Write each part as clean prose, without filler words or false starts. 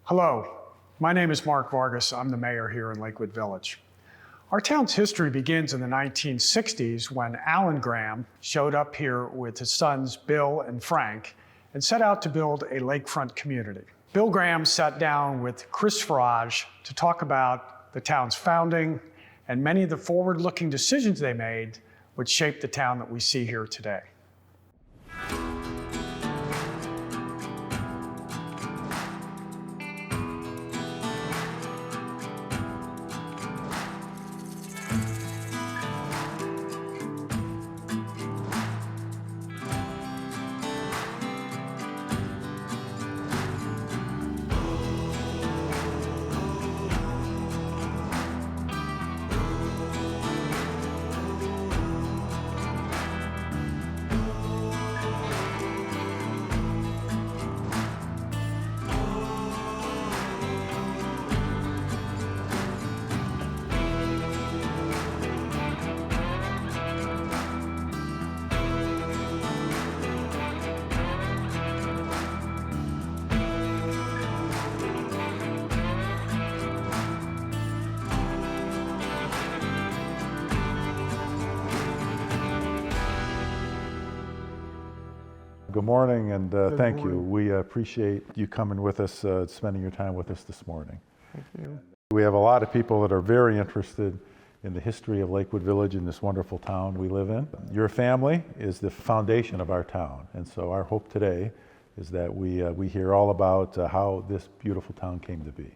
Hello, my name is Mark Vargas. I'm the mayor here in Lakewood Village. Our town's history begins in the 1960s when Alan Graham showed up here with his sons Bill and Frank and set out to build a lakefront community. Bill Graham sat down with Chris Farage to talk about the town's founding and many of the forward-looking decisions they made which shaped the town that we see here today. Good morning, and thank you. We appreciate you coming with us, spending your time with us this morning. Thank you. We have a lot of people that are very interested in the history of Lakewood Village and this wonderful town we live in. Your family is the foundation of our town, and so our hope today is that we hear all about how this beautiful town came to be.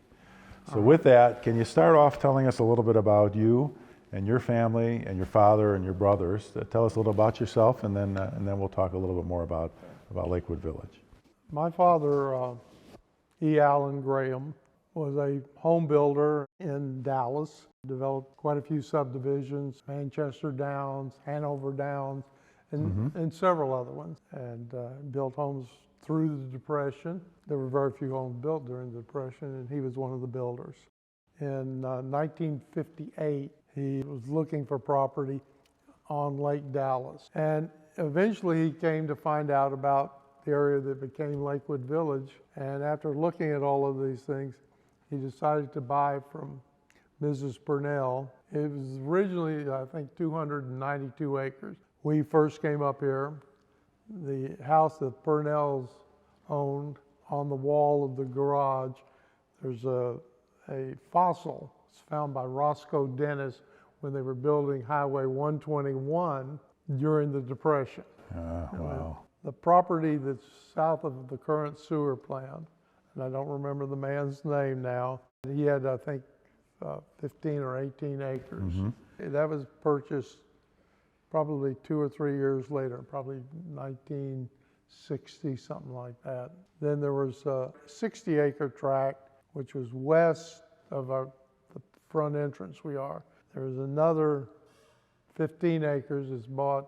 So with that, can you start off telling us a little bit about you and your family and your father and your brothers? Tell us a little about yourself, and then we'll talk a little bit more about Lakewood Village. My father, E. Allen Graham, was a home builder in Dallas, developed quite a few subdivisions, Manchester Downs, Hanover Downs, and several other ones, and built homes through the Depression. There were very few homes built during the Depression, and he was one of the builders. In 1958, he was looking for property on Lake Dallas, and eventually he came to find out about the area that became Lakewood Village, and after looking at all of these things, he decided to buy from Mrs. Purnell. It was originally, I think, 292 acres. We first came up here. The house that Purnells owned, on the wall of the garage, there's a fossil. It's found by Roscoe Dennis when they were building Highway 121 during the Depression. Wow. The property that's south of the current sewer plant, and I don't remember the man's name now, he had, I think, 15 or 18 acres. That was purchased probably 2 or 3 years later, probably 1960, something like that. Then there was a 60-acre tract, which was west of the front entrance we are. There was another 15 acres that's bought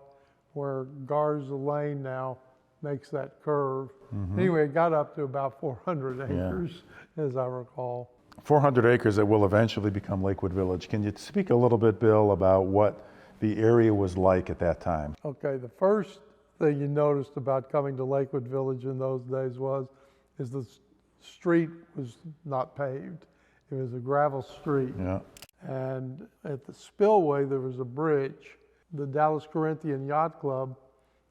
where Garza Lane now makes that curve. Anyway, it got up to about 400 acres, as I recall. 400 acres that will eventually become Lakewood Village. Can you speak a little bit, Bill, about what the area was like at that time? Okay, the first thing you noticed about coming to Lakewood Village in those days is the street was not paved. It was a gravel street. Yeah. And at the spillway, there was a bridge. The Dallas Corinthian Yacht Club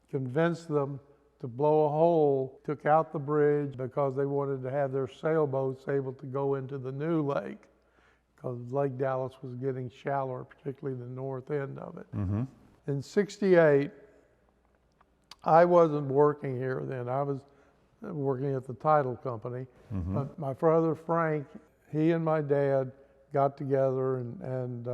convinced them to blow a hole, took out the bridge because they wanted to have their sailboats able to go into the new lake, because Lake Dallas was getting shallower, particularly the north end of it. In '68, I wasn't working here then. I was working at the title company. But my brother Frank, he and my dad got together and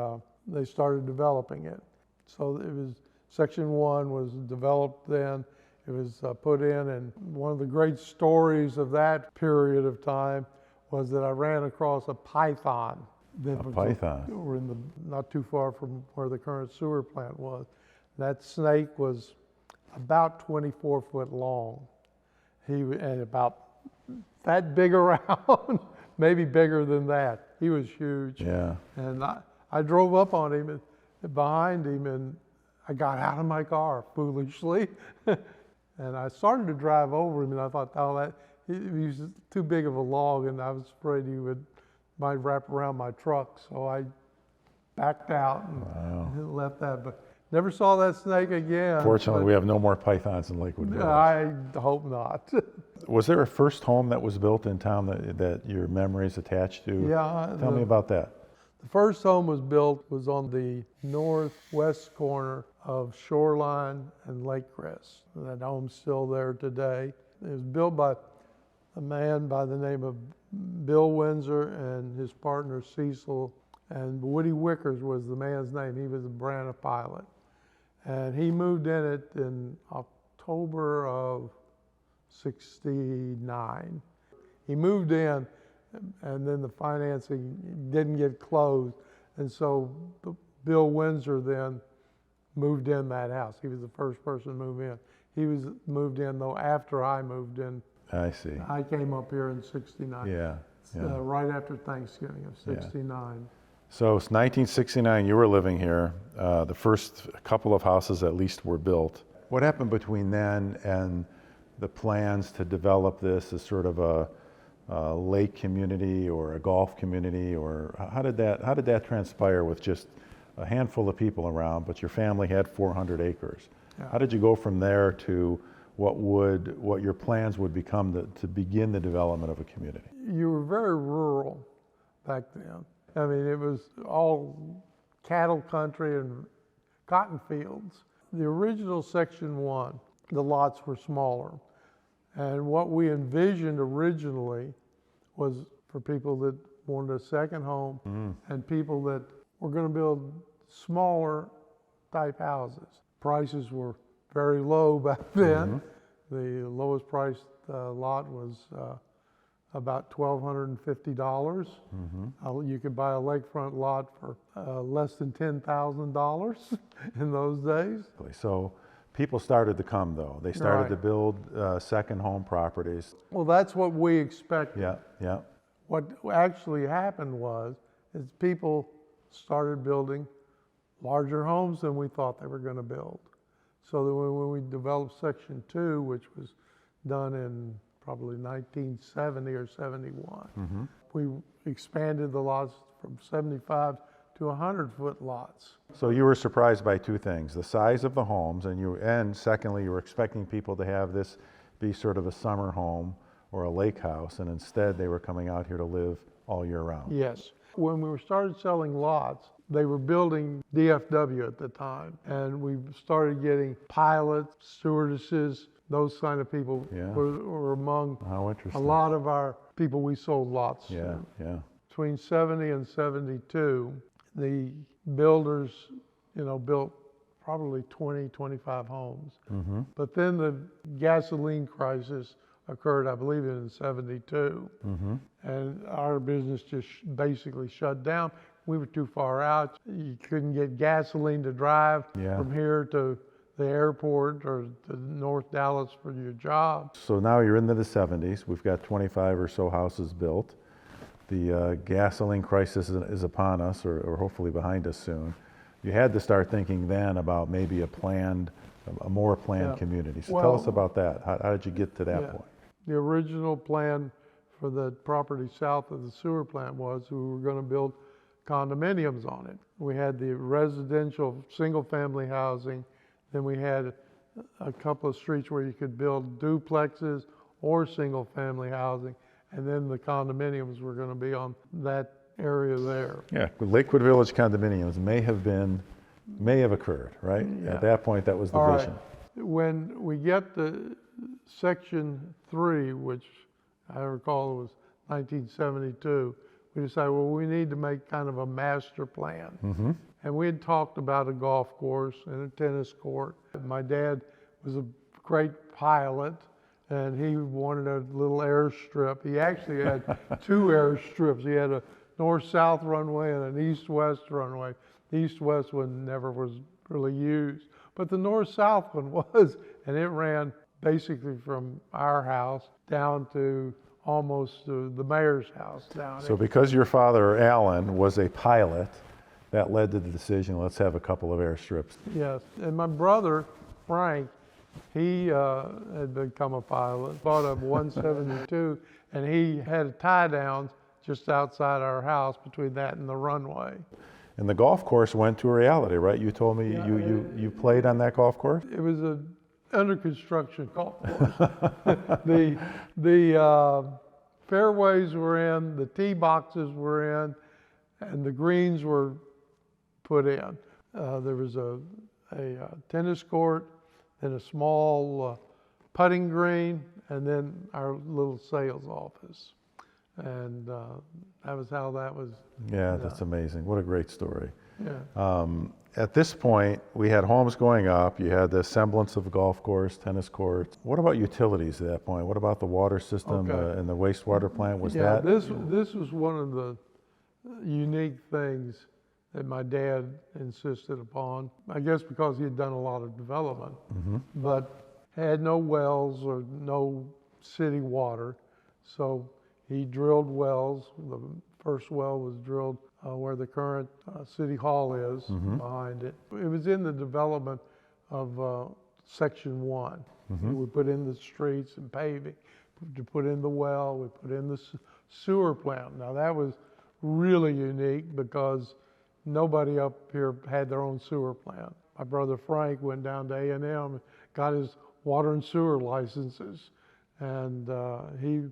they started developing it. So it was, Section 1 was developed then. It was put in, and one of the great stories of that period of time was that I ran across a python. A python? We're in not too far from where the current sewer plant was. That snake was about 24 foot long. And about that big around, maybe bigger than that. He was huge. Yeah. And I drove up on him and behind him, and I got out of my car foolishly. And I started to drive over him, and I thought, oh, he was too big of a log, and I was afraid might wrap around my truck, so I backed out and left that. But never saw that snake again. Fortunately, we have no more pythons in Lakewood Village. I hope not. Was there a first home that was built in town that your memories attached to? Yeah. Tell me about that. The first home was on the northwest corner of Shoreline and Lake Crest. That home's still there today. It was built by a man by the name of Bill Windsor and his partner Cecil, and Woody Wickers was the man's name. He was a Brana pilot. And he moved in it in October of '69. He moved in, and then the financing didn't get closed. And so Bill Windsor then moved in that house. He was the first person to move in. He was moved in, though, after I moved in. I see. I came up here in '69. Yeah. Right after Thanksgiving of '69. So it's 1969, you were living here. The first couple of houses at least were built. What happened between then and the plans to develop this as sort of a lake community or a golf community, or how did that transpire with just a handful of people around, but your family had 400 acres? Yeah. How did you go from there to what your plans would become to begin the development of a community? You were very rural back then. I mean, it was all cattle country and cotton fields. The original Section 1, the lots were smaller. And what we envisioned originally was for people that wanted a second home and people that were going to build smaller type houses. Prices were very low back then. The lowest priced lot was about $1,250. You could buy a lakefront lot for less than $10,000 in those days. So people started to come, though. They started to build second home properties. Well, that's what we expected. Yeah. What actually happened is people started building larger homes than we thought they were going to build. So that when we developed Section 2, which was done in probably 1970 or 71, we expanded the lots from 75 to 100-foot lots. So you were surprised by two things: the size of the homes, and secondly, you were expecting people to have this be sort of a summer home or a lake house, and instead they were coming out here to live all year round. Yes. When we started selling lots, they were building DFW at the time, and we started getting pilots, stewardesses, those kind of people were among How interesting. a lot of our people we sold lots to. Yeah. Between 70 and 72, the builders, built probably 20, 25 homes. But then the gasoline crisis occurred, I believe, in 72. And our business just basically shut down. We were too far out. You couldn't get gasoline to drive from here to the airport or to North Dallas for your job. So now you're into the 70s. We've got 25 or so houses built. The gasoline crisis is upon us, or hopefully behind us soon. You had to start thinking then about maybe a more planned community. So tell us about that. How did you get to that point? The original plan for the property south of the sewer plant was we were going to build condominiums on it. We had the residential single-family housing, then we had a couple of streets where you could build duplexes or single-family housing, and then the condominiums were going to be on that area there. Yeah, Lakewood Village condominiums may have occurred, right? Yeah. At that point, that was the vision. When we get to Section 3, which I recall was 1972, we decided, well, we need to make kind of a master plan. And we had talked about a golf course and a tennis court. My dad was a great pilot, and he wanted a little airstrip. He actually had two airstrips. He had a north-south runway and an east-west runway. The east-west one never was really used, but the north-south one was, and it ran basically from our house down to almost to the mayor's house down. So because your father, Alan, was a pilot, that led to the decision, let's have a couple of airstrips. Yes, and my brother, Frank, He had become a pilot, bought a 172, and he had tie downs just outside our house between that and the runway. And the golf course went to a reality, right? You told me you played on that golf course? It was a under construction golf course. the fairways were in, the tee boxes were in, and the greens were put in. There was a tennis court and a small putting green, and then our little sales office. And that was how that was. Yeah, that's amazing. What a great story. Yeah. At this point, we had homes going up. You had the semblance of a golf course, tennis courts. What about utilities at that point? What about the water system and the wastewater plant? Was that? This was one of the unique things that my dad insisted upon. I guess because he had done a lot of development, but had no wells or no city water. So he drilled wells. The first well was drilled where the current city hall is, behind it. It was in the development of Section 1. We put in the streets and paving, to put in the well, we put in the sewer plant. Now that was really unique because nobody up here had their own sewer plant. My brother Frank went down to A&M, got his water and sewer licenses, and he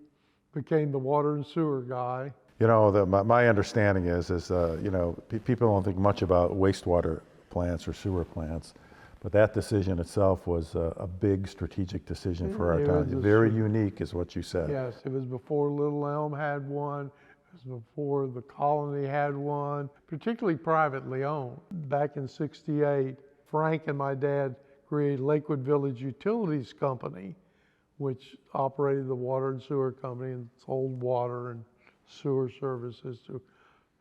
became the water and sewer guy. You know, my understanding is you know, people don't think much about wastewater plants or sewer plants, but that decision itself was a big strategic decision for our town. Very unique is what you said. Yes, it was before Little Elm had one. It was before the colony had one, particularly privately owned. Back in '68, Frank and my dad created Lakewood Village Utilities Company, which operated the water and sewer company and sold water and sewer services to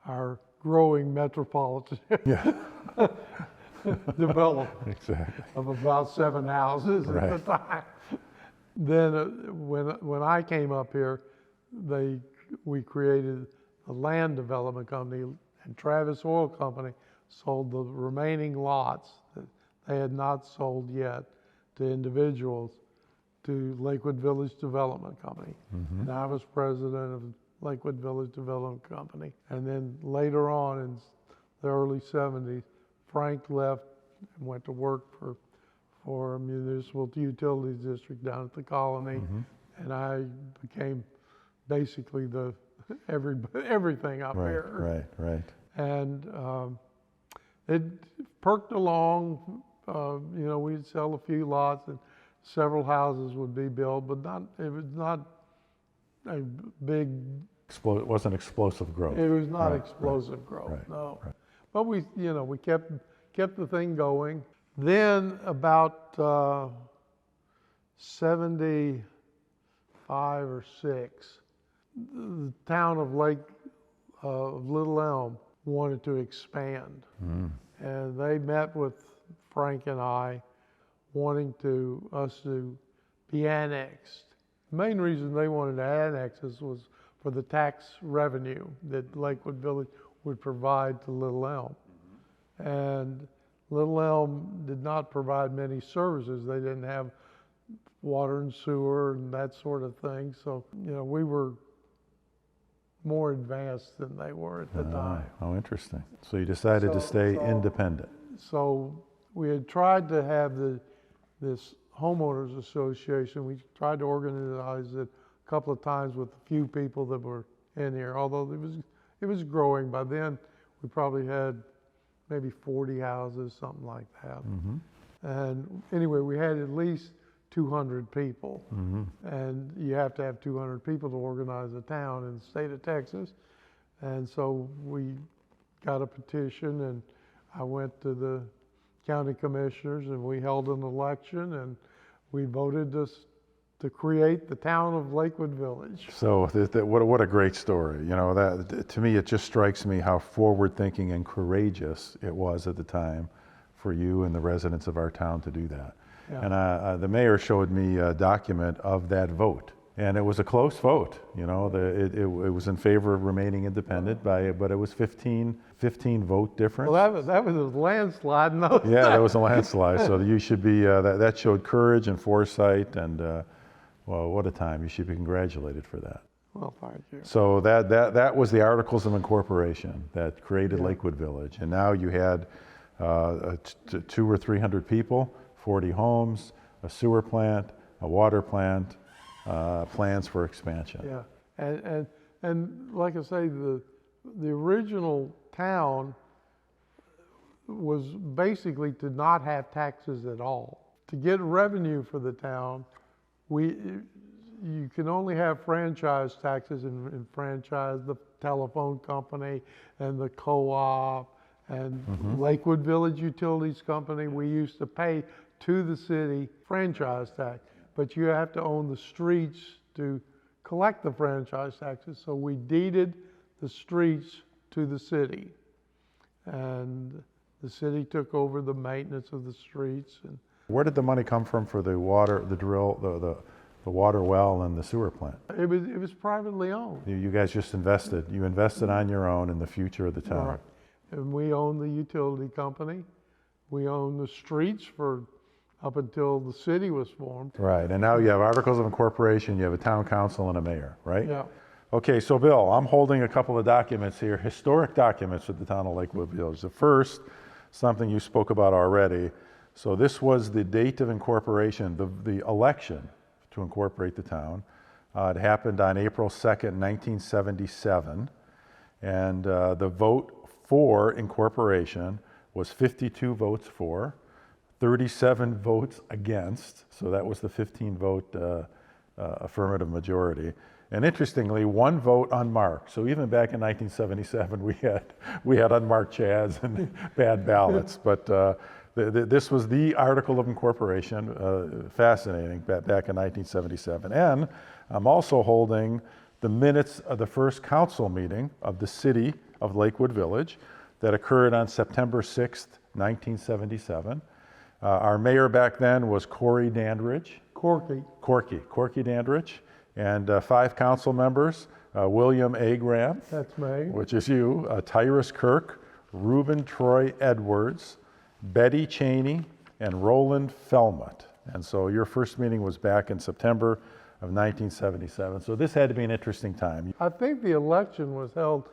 our growing metropolitan development of about 7 houses at the time. Then when I came up here, we created a land development company, and Travis Oil Company sold the remaining lots that they had not sold yet to individuals to Lakewood Village Development Company. And I was president of Lakewood Village Development Company. And then later on in the early 70s, Frank left and went to work for a municipal utilities district down at the colony. And I became basically everything up here. Right. And it perked along. You know, we'd sell a few lots and several houses would be built, but it was not a big. It wasn't explosive growth. It was not explosive growth, no. But we kept the thing going. Then about 75 or 6, the town of Little Elm wanted to expand. And they met with Frank and I, wanting us to be annexed. The main reason they wanted to annex us was for the tax revenue that Lakewood Village would provide to Little Elm. And Little Elm did not provide many services. They didn't have water and sewer and that sort of thing. So, you know, we were more advanced than they were at the time. How interesting. So you decided to stay independent. So we had tried to have this homeowners association. We tried to organize it a couple of times with a few people that were in here, although it was growing. By then, we probably had maybe 40 houses, something like that. And anyway, we had at least 200 people. And you have to have 200 people to organize a town in the state of Texas. And so we got a petition, and I went to the county commissioners, and we held an election, and we voted to create the town of Lakewood Village. So what a great story. You know, that to me, it just strikes me how forward-thinking and courageous it was at the time for you and the residents of our town to do that. And the mayor showed me a document of that vote. And it was a close vote, you know, it was in favor of remaining independent but it was 15 vote difference. Well, that was a landslide in those Yeah, that days. was a landslide, so you should be, that showed courage and foresight, and well, what a time. You should be congratulated for that. Well, thank you. So that was the Articles of Incorporation that created Lakewood Village. And now you had 200 or 300 people, 40 homes, a sewer plant, a water plant, plans for expansion. Yeah, and like I say, the original town was basically to not have taxes at all. To get revenue for the town, you can only have franchise taxes and franchise the telephone company and the co-op and Lakewood Village Utilities Company. We used to pay to the city franchise tax, but you have to own the streets to collect the franchise taxes. So we deeded the streets to the city, and the city took over the maintenance of the streets. And Where did the money come from for the water, the drill, the water well and the sewer plant? it was privately owned. You guys just invested. You invested on your own in the future of the town. Right. And we own the utility company. We own the streets up until the city was formed. Right, and now you have Articles of Incorporation, you have a town council and a mayor, right? Yeah. Okay, so Bill, I'm holding a couple of documents here, historic documents of the town of Lakewood Village. The first, something you spoke about already. So this was the date of incorporation, the election to incorporate the town. It happened on April 2nd, 1977. And the vote for incorporation was 52 votes for, 37 votes against. So that was the 15 vote affirmative majority. And interestingly, 1 vote unmarked. So even back in 1977, we had unmarked chads and bad ballots. But this was the Article of Incorporation, fascinating, back in 1977. And I'm also holding the minutes of the first council meeting of the city of Lakewood Village that occurred on September 6th, 1977. Our mayor back then was Corky Dandridge. Corky Dandridge. And 5 council members, William A. Graham. That's me. Which is you, Tyrus Kirk, Reuben Troy Edwards, Betty Cheney, and Roland Felmut. And so your first meeting was back in September of 1977. So this had to be an interesting time. I think the election was held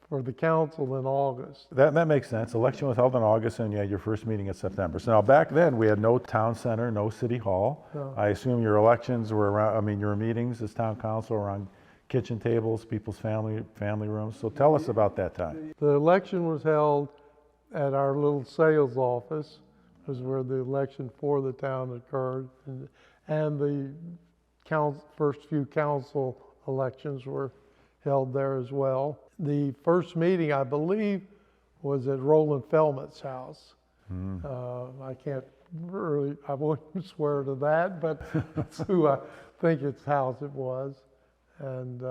for the council in August. That makes sense. Election was held in August and you had your first meeting in September. So now back then we had no town center, no city hall. No. I assume your elections were around, your meetings as town council were on kitchen tables, people's family rooms. So tell us about that time. The election was held at our little sales office, was where the election for the town occurred. And the first few council elections were held there as well. The first meeting, I believe, was at Roland Felmut's house. I can't really, I won't swear to that, but that's who I think its house it was. And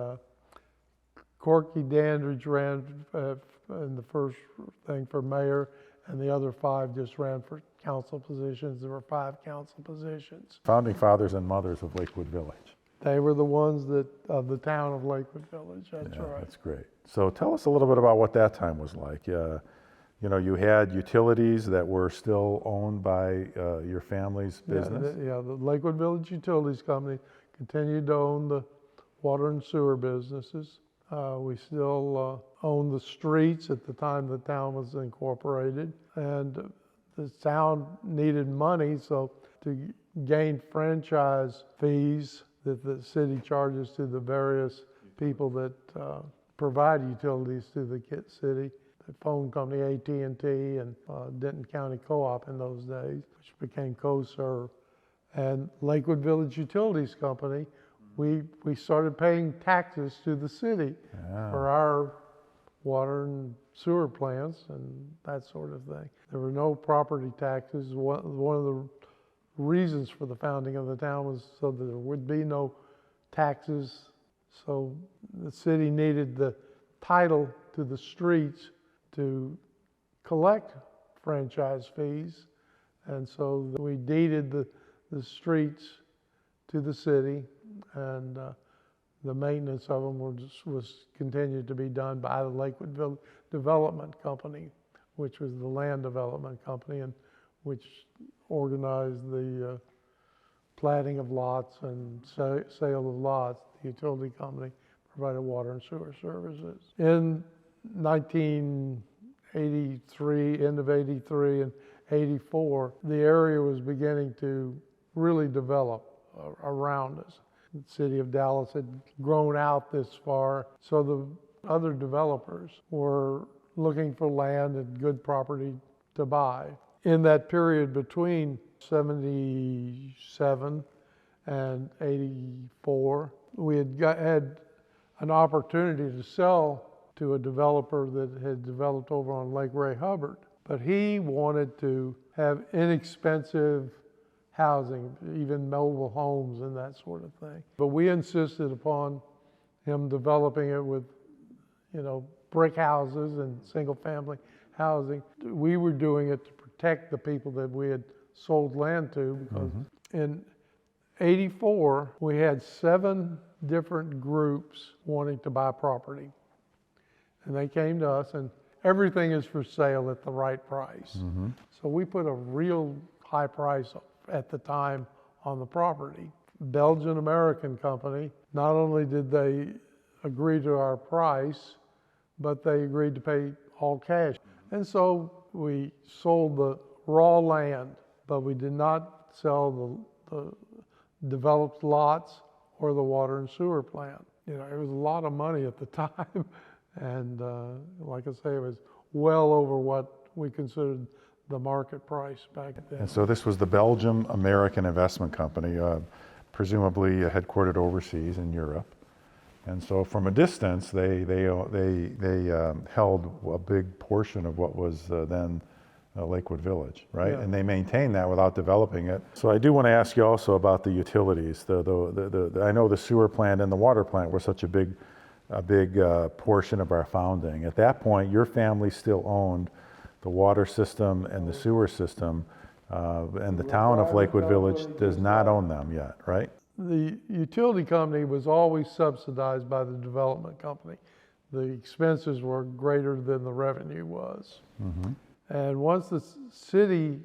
Corky Dandridge ran in the first thing for mayor, and the other 5 just ran for council positions. There were 5 council positions. Founding fathers and mothers of Lakewood Village. They were the ones of the town of Lakewood Village, that's Yeah, right. that's great. So tell us a little bit about what that time was like. You had utilities that were still owned by your family's business. The Lakewood Village Utilities Company continued to own the water and sewer businesses. We still owned the streets at the time the town was incorporated. And the town needed money, so to gain franchise fees that the city charges to the various people that provide utilities to the city, the phone company AT&T and Denton County Co-op in those days, which became CoServe. And Lakewood Village Utilities Company, we started paying taxes to the city for our water and sewer plants and that sort of thing. There were no property taxes. One of the reasons for the founding of the town was so that there would be no taxes. So the city needed the title to the streets to collect franchise fees. And so we deeded the streets to the city, and the maintenance of them was continued to be done by the Lakewood Development Company, which was the land development company, and which organized the platting of lots and sale of lots. The utility company provided water and sewer services. In 1983, end of 83 and 84, the area was beginning to really develop around us. The city of Dallas had grown out this far, so the other developers were looking for land and good property to buy. In that period between 77 and 84, we had an opportunity to sell to a developer that had developed over on Lake Ray Hubbard. But he wanted to have inexpensive housing, even mobile homes and that sort of thing. But we insisted upon him developing it with, brick houses and single family housing. We were doing it to protect the people that we had sold land to, because in 84, we had 7 different groups wanting to buy property. And they came to us, and everything is for sale at the right price. So we put a real high price at the time on the property. Belgian-American company, not only did they agree to our price, but they agreed to pay all cash. And so we sold the raw land, but we did not sell the developed lots or the water and sewer plant. It was a lot of money at the time. And like I say, it was well over what we considered the market price back then. And so this was the Belgium American Investment Company, presumably headquartered overseas in Europe. And so from a distance, they held a big portion of what was then Lakewood Village, right? Yeah. And they maintained that without developing it. So I do want to ask you also about the utilities. I know the sewer plant and the water plant were such a big portion of our founding. At that point, your family still owned the water system and the sewer system, and the town of Lakewood Village does not own them yet, right? The utility company was always subsidized by the development company. The expenses were greater than the revenue was. And once the city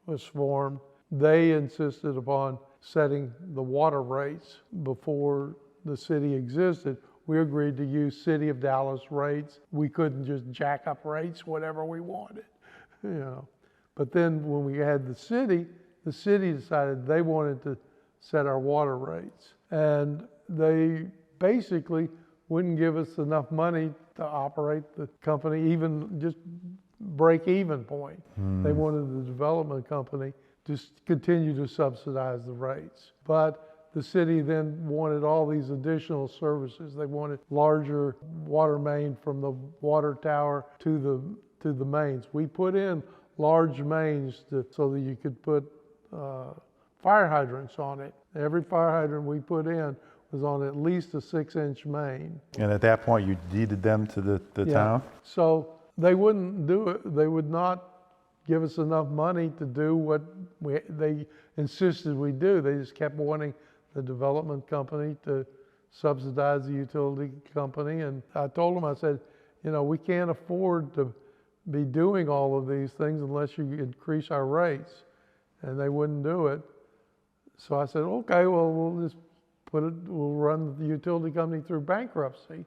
was formed, they insisted upon setting the water rates. Before the city existed, we agreed to use City of Dallas rates. We couldn't just jack up rates whatever we wanted, But then when we had the city decided they wanted to set our water rates. And they basically wouldn't give us enough money to operate the company, even just break-even point. They wanted the development company to continue to subsidize the rates. But the city then wanted all these additional services. They wanted larger water main from the water tower to the mains. We put in large mains so that you could put fire hydrants on it. Every fire hydrant we put in was on at least a 6-inch main. And at that point, you deeded them to the town? So they wouldn't do it. They would not give us enough money to do what they insisted we do. They just kept wanting the development company to subsidize the utility company. And I told them, I said, we can't afford to be doing all of these things unless you increase our rates. And they wouldn't do it. So I said, okay, well, we'll run the utility company through bankruptcy.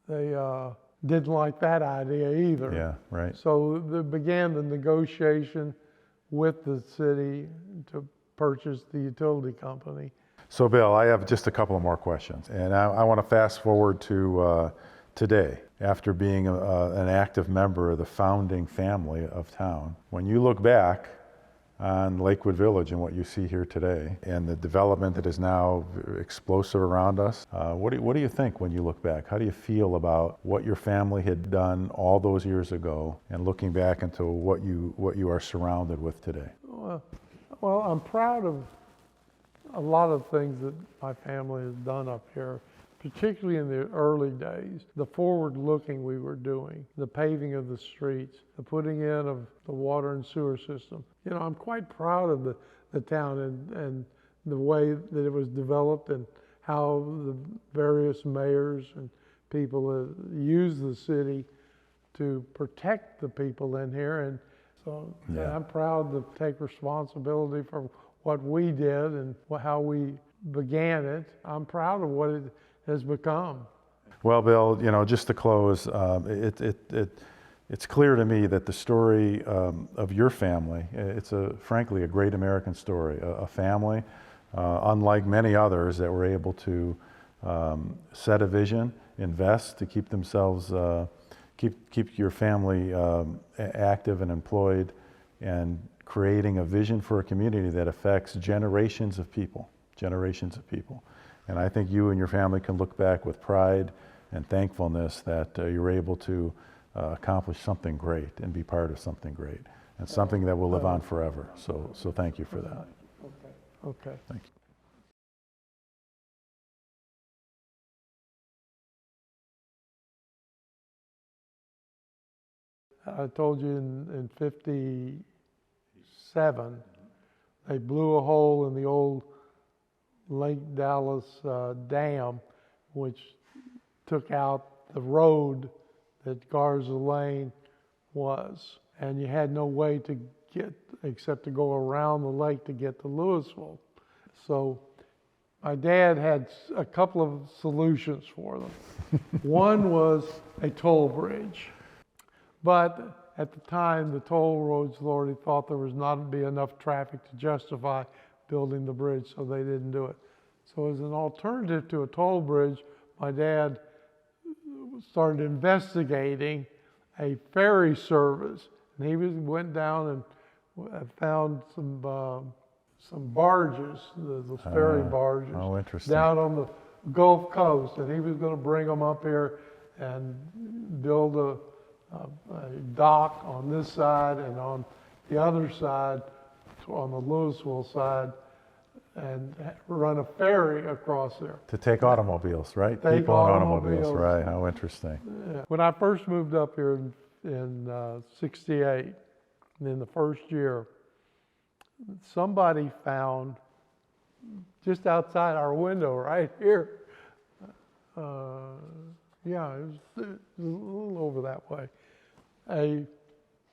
They didn't like that idea either. Yeah, right. So they began the negotiation with the city to purchase the utility company. So Bill, I have just a couple of more questions. And I want to fast forward to today, after being an active member of the founding family of town. When you look back on Lakewood Village and what you see here today, and the development that is now explosive around us, what do you think when you look back? How do you feel about what your family had done all those years ago, and looking back into what you are surrounded with today? Well, I'm proud of a lot of things that my family has done up here, particularly in the early days. The forward-looking we were doing, the paving of the streets, the putting in of the water and sewer system. I'm quite proud of the town and the way that it was developed and how the various mayors and people use the city to protect the people in here. And so Yeah. I'm proud to take responsibility for what we did and how we began it. I'm proud of what it has become. Well, Bill, just to close, it's clear to me that the story of your family, it's frankly a great American story, a family unlike many others that were able to set a vision, invest to keep themselves, keep your family active and employed, and creating a vision for a community that affects generations of people. And I think you and your family can look back with pride and thankfulness that you were able to accomplish something great and be part of something great and something that will live on forever. So thank you for that. Okay. Thank you. I told you in 57, they blew a hole in the old Lake Dallas dam, which took out the road that Garza Lane was. And you had no way to get, except to go around the lake to get to Lewisville. So my dad had a couple of solutions for them. One was a toll bridge. But at the time, the Toll Roads Authority thought there was not be enough traffic to justify building the bridge, so they didn't do it. So as an alternative to a toll bridge, my dad started investigating a ferry service. And he went down and found some barges, the ferry barges, down on the Gulf Coast. And he was going to bring them up here and build a dock on this side and on the other side, on the Lewisville side, and run a ferry across there. To take automobiles, right? Take People and automobiles. right? How interesting. Yeah. When I first moved up here in 68, in the first year, somebody found just outside our window right here, yeah, it was a little over that way, a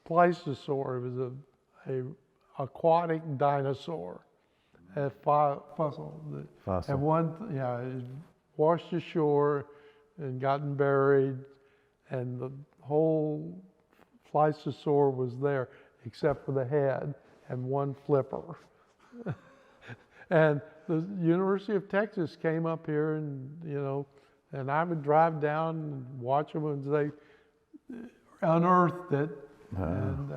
plesiosaur. It was a aquatic dinosaur, a fossil. And it washed ashore and gotten buried, and the whole plesiosaur was there except for the head and one flipper. And the University of Texas came up here, and and I would drive down and watch them as they unearthed it and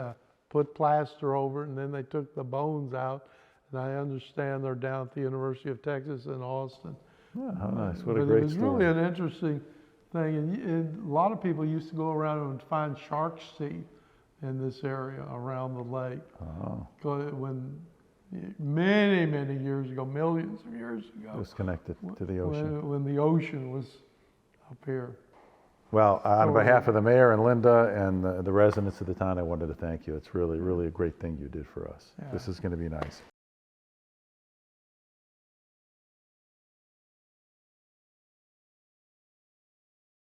put plaster over it, and then they took the bones out. And I understand they're down at the University of Texas in Austin. Oh, how nice. What a But great it was story. really an interesting thing. And a lot of people used to go around and find shark's teeth in this area around the lake. Oh, When many years ago, millions of years ago, it was connected to the ocean. when the ocean was up here. Well, on behalf of the mayor and Linda and the residents of the town, I wanted to thank you. It's really a great thing you did for us. Yeah. This is going to be nice.